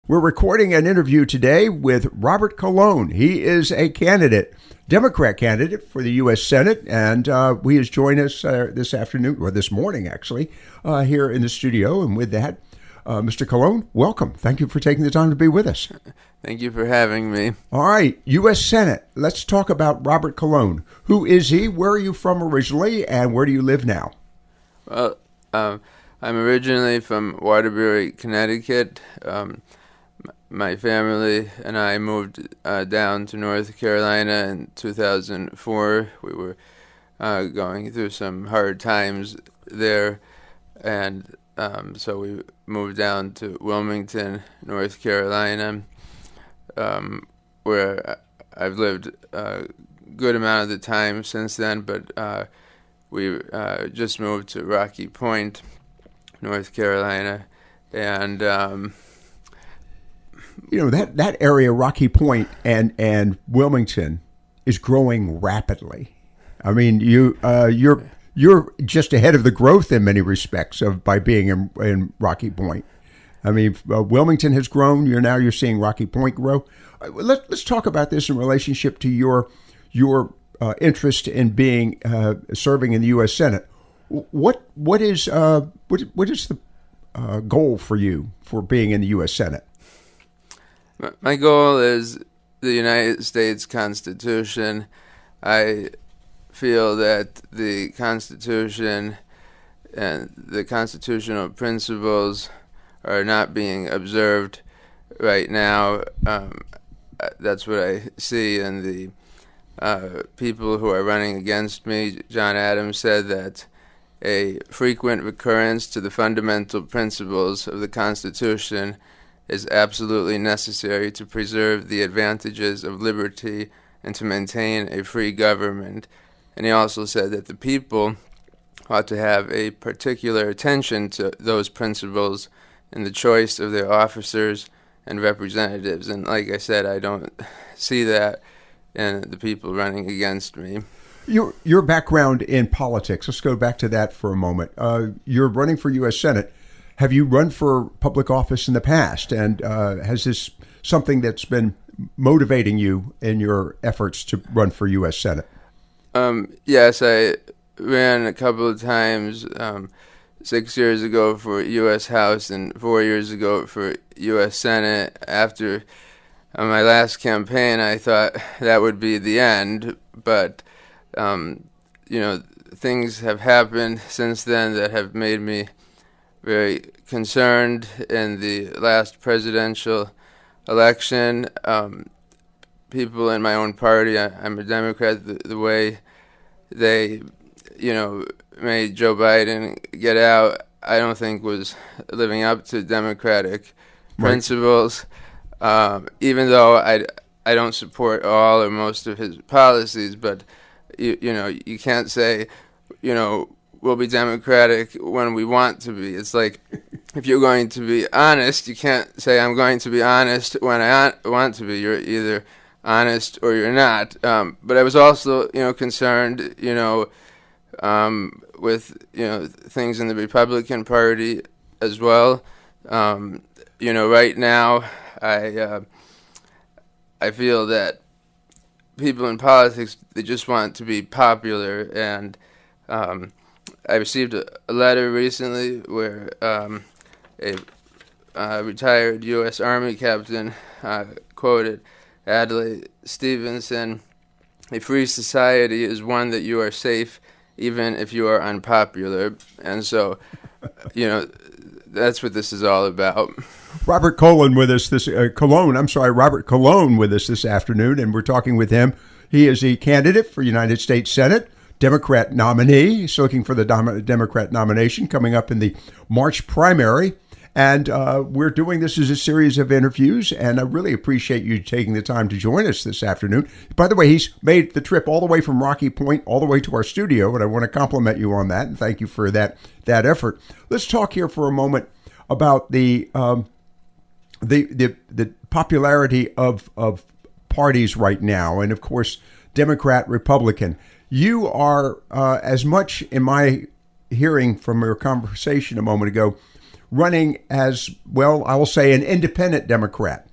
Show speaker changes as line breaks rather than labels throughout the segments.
We're recording an interview today with Robert Colon. He is a candidate, Democrat candidate for the U.S. Senate, and he has joined us this afternoon, or this morning actually, here in the studio. And with that, Mr. Colon, welcome. Thank you for taking the time to be with us.
Thank you for having me.
All right, U.S. Senate. Let's talk about Robert Colon. Who is he? Where are you from originally, and where do you live now?
Well, I'm originally from Waterbury, Connecticut. My family and I moved down to North Carolina in 2004. We were going through some hard times there, and so we moved down to Wilmington, North Carolina, where I've lived a good amount of the time since then, but we just moved to Rocky Point, North Carolina, and
you know, that area, Rocky Point and Wilmington, is growing rapidly. I mean, you're just ahead of the growth in many respects by being in Rocky Point. I mean, Wilmington has grown. You're seeing Rocky Point grow. Let's talk about this in relationship to your interest in being serving in the U.S. Senate. What is the goal for you for being in the U.S. Senate?
My goal is the United States Constitution. I feel that the Constitution and the constitutional principles are not being observed right now. That's what I see in the people who are running against me. John Adams said that a frequent recurrence to the fundamental principles of the Constitution is absolutely necessary to preserve the advantages of liberty and to maintain a free government. And he also said that the people ought to have a particular attention to those principles in the choice of their officers and representatives. And like I said, I don't see that in the people running against me.
Your background in politics, let's go back to that for a moment. You're running for U.S. Senate. Have you run for public office in the past? And has this something that's been motivating you in your efforts to run for U.S. Senate?
Yes, I ran a couple of times, 6 years ago for U.S. House and 4 years ago for U.S. Senate. After my last campaign, I thought that would be the end, but things have happened since then that have made me very concerned. In the last presidential election, people in my own party, I'm a Democrat, the way they, made Joe Biden get out, I don't think was living up to Democratic principles. Even though I don't support all or most of his policies, but you can't say, we'll be Democratic when we want to be. It's like, if you're going to be honest, you can't say I'm going to be honest when I want to be. You're either honest or you're not. But I was also, concerned, with, things in the Republican Party as well. Right now, I feel that people in politics, they just want to be popular, and I received a letter recently where a retired U.S. Army captain quoted Adlai Stevenson, "A free society is one that you are safe even if you are unpopular." And so, that's what this is all about.
Robert Colon with us Robert Colon with us this afternoon, and we're talking with him. He is a candidate for United States Senate, Democrat nominee. He's looking for the Democrat nomination coming up in the March primary. And we're doing this as a series of interviews, and I really appreciate you taking the time to join us this afternoon. By the way, he's made the trip all the way from Rocky Point all the way to our studio, and I want to compliment you on that, and thank you for that effort. Let's talk here for a moment about the popularity of parties right now, and of course, Democrat, Republican. You are, as much in my hearing from your conversation a moment ago, running as, well, I will say, an independent Democrat.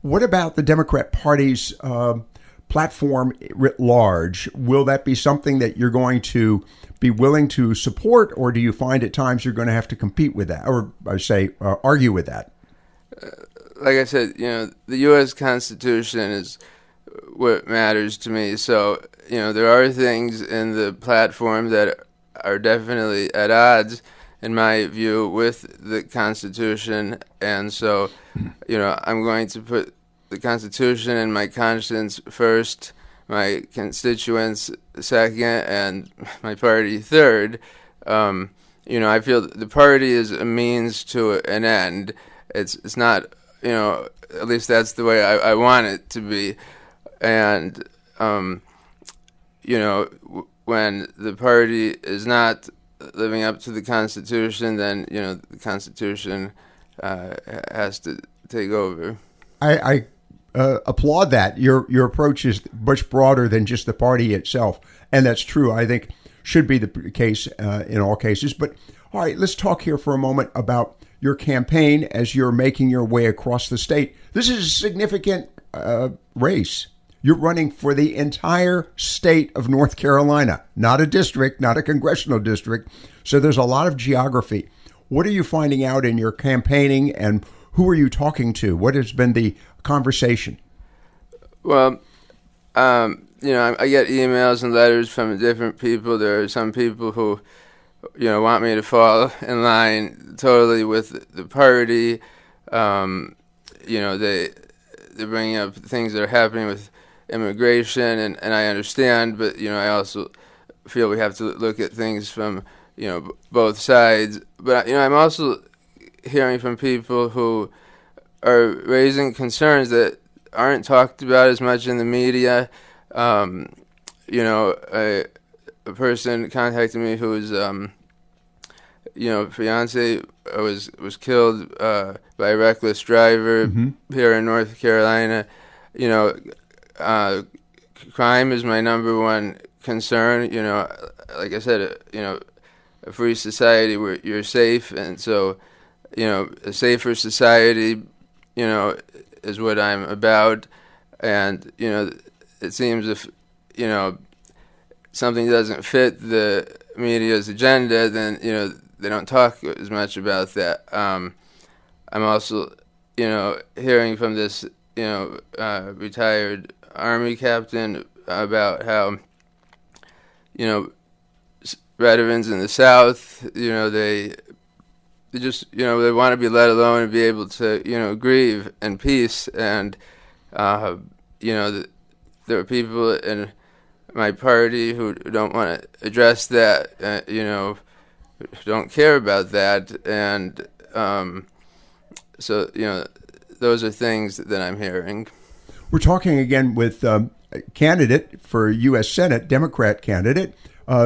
What about the Democrat Party's platform writ large? Will that be something that you're going to be willing to support, or do you find at times you're going to have to compete with that, or I say argue with that?
Like I said, the U.S. Constitution is what matters to me. So, there are things in the platform that are definitely at odds, in my view, with the Constitution. And so, I'm going to put the Constitution and my conscience first, my constituents second, and my party third. I feel that the party is a means to an end. It's not, at least that's the way I want it to be. And, when the party is not living up to the Constitution, then, the Constitution has to take over.
I applaud that. Your approach is much broader than just the party itself, and that's true. I think should be the case in all cases. But all right, let's talk here for a moment about your campaign as you're making your way across the state. This is a significant race. You're running for the entire state of North Carolina, not a district, not a congressional district. So there's a lot of geography. What are you finding out in your campaigning, and who are you talking to? What has been the conversation?
Well, I get emails and letters from different people. There are some people who, want me to fall in line totally with the party. They're bringing up things that are happening with immigration, and I understand, but, I also feel we have to look at things from, both sides. But, I'm also hearing from people who are raising concerns that aren't talked about as much in the media. A person contacted me whose, fiance was killed by a reckless driver here in North Carolina. Crime is my number one concern. Like I said, a free society where you're safe, and so, a safer society, is what I'm about. And, it seems if, something doesn't fit the media's agenda, then, they don't talk as much about that. I'm also, hearing from this, retired Army captain about how, veterans in the South, they just, they want to be let alone and be able to, grieve in peace. And, there are people in my party who don't want to address that, who don't care about that. And so, those are things that I'm hearing.
We're talking again with a candidate for U.S. Senate, Democrat candidate,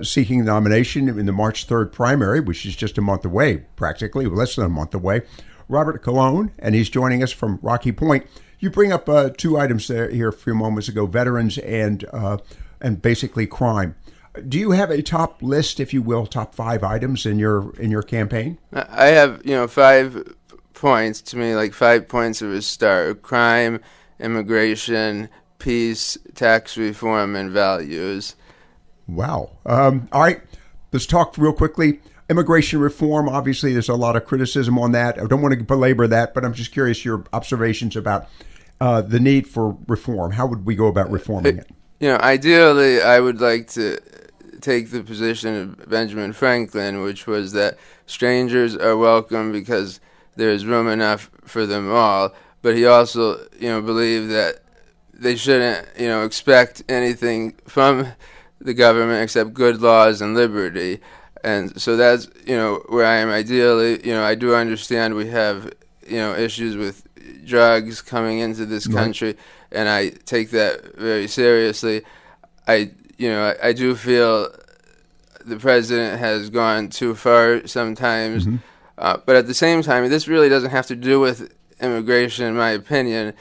seeking nomination in the March 3rd primary, which is just a month away, practically, less than a month away, Robert Colon, and he's joining us from Rocky Point. You bring up two items there here a few moments ago, veterans and basically crime. Do you have a top list, if you will, top 5 items in your campaign?
I have, 5 points, to me, like 5 points of a star: crime, immigration, peace, tax reform, and values.
Wow. All right. Let's talk real quickly. Immigration reform, obviously, there's a lot of criticism on that. I don't want to belabor that, but I'm just curious your observations about the need for reform. How would we go about reforming it?
Ideally, I would like to take the position of Benjamin Franklin, which was that strangers are welcome because there's room enough for them all. But he also, believed that they shouldn't, expect anything from the government except good laws and liberty. And so that's, where I am ideally. I do understand we have, issues with drugs coming into this country, and I take that very seriously. I do feel the president has gone too far sometimes. But at the same time, this really doesn't have to do with immigration, in my opinion.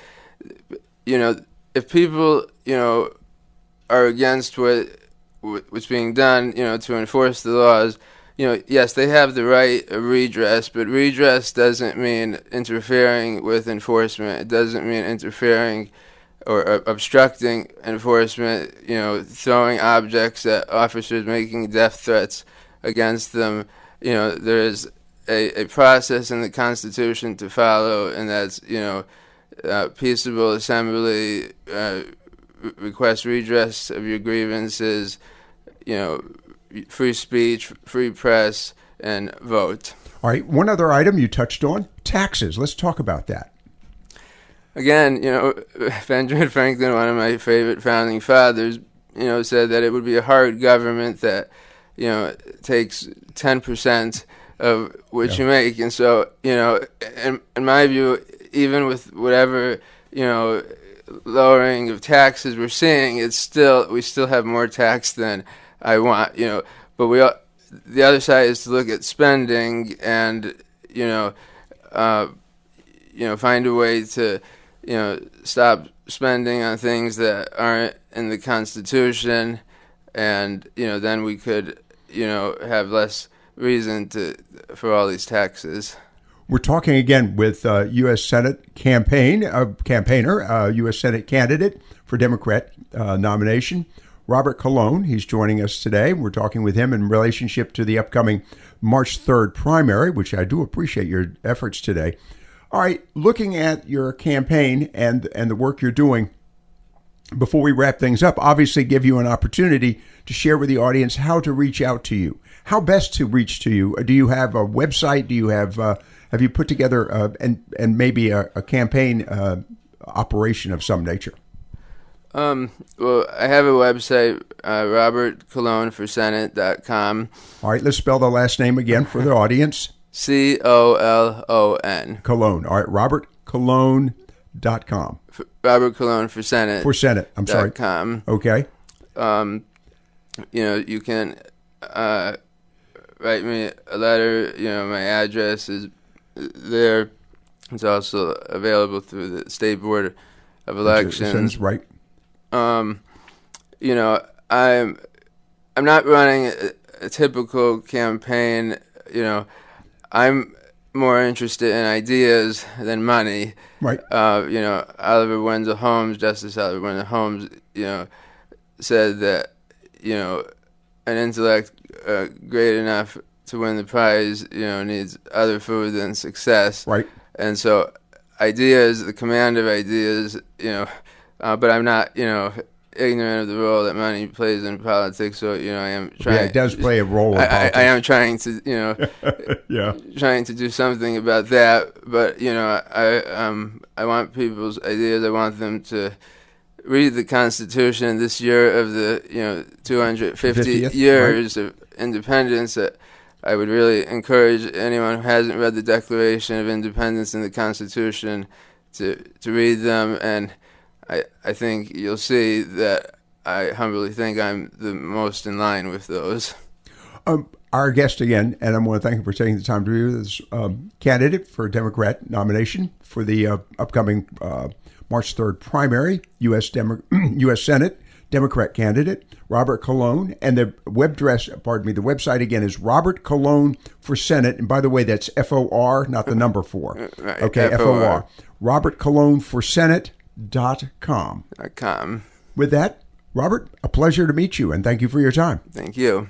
If people, are against what's being done, to enforce the laws, yes, they have the right of redress, but redress doesn't mean interfering with enforcement. It doesn't mean interfering or obstructing enforcement, throwing objects at officers, making death threats against them. There is a process in the Constitution to follow, and that's, peaceable assembly, request redress of your grievances, free speech, free press, and vote.
All right, one other item you touched on, taxes. Let's talk about that.
Again, Benjamin Franklin, one of my favorite founding fathers, said that it would be a hard government that, takes 10% of what you make. And so, in my view, even with whatever, lowering of taxes we're seeing, we still have more tax than I want, but the other side is to look at spending and, find a way to, stop spending on things that aren't in the Constitution, and, then we could, have less reason for all these taxes.
We're talking again with U.S. Senate campaigner, U.S. Senate candidate for Democrat nomination, Robert Colon. He's joining us today. We're talking with him in relationship to the upcoming March 3rd primary, which I do appreciate your efforts today. All right, looking at your campaign and the work you're doing, before we wrap things up, obviously give you an opportunity to share with the audience how to reach out to you. How best to reach to you? Do you have a website? Do you have you put together and maybe a campaign operation of some nature?
Well, I have a website, robertcolonforsenate.com.
All right, let's spell the last name again for the audience.
Colon.
Colon. All right, robertcolon.com.
Robert Colon for Senate.
For Senate, I'm sorry.
.com.
Okay.
You can write me a letter. My address is there. It's also available through the State Board of Elections.
Right.
I'm not running a typical campaign. I'm more interested in ideas than money.
Right.
Oliver Wendell Holmes, Justice Oliver Wendell Holmes, said that, an intellect great enough to win the prize, needs other food than success.
Right.
And so ideas, the command of ideas, but I'm not, ignorant of the role that money plays in politics. So, I am trying.
Yeah, it does play a role in politics.
I am trying to,
yeah,
trying to do something about that. But, I want people's ideas. I want them to read the Constitution this year of the, 250 years of independence. I would really encourage anyone who hasn't read the Declaration of Independence and the Constitution to read them, and I think you'll see that I humbly think I'm the most in line with those.
Our guest again, and I want to thank him for taking the time to do this, candidate for Democrat nomination for the upcoming March 3rd primary, U.S. Senate Democrat candidate, Robert Colon. And the website again is Robert Colon for Senate. And by the way, that's FOR, not the number 4.
Right,
okay, FOR. Robert Colon for Senate.com.
.com.
With that, Robert, a pleasure to meet you, and thank you for your time.
Thank you.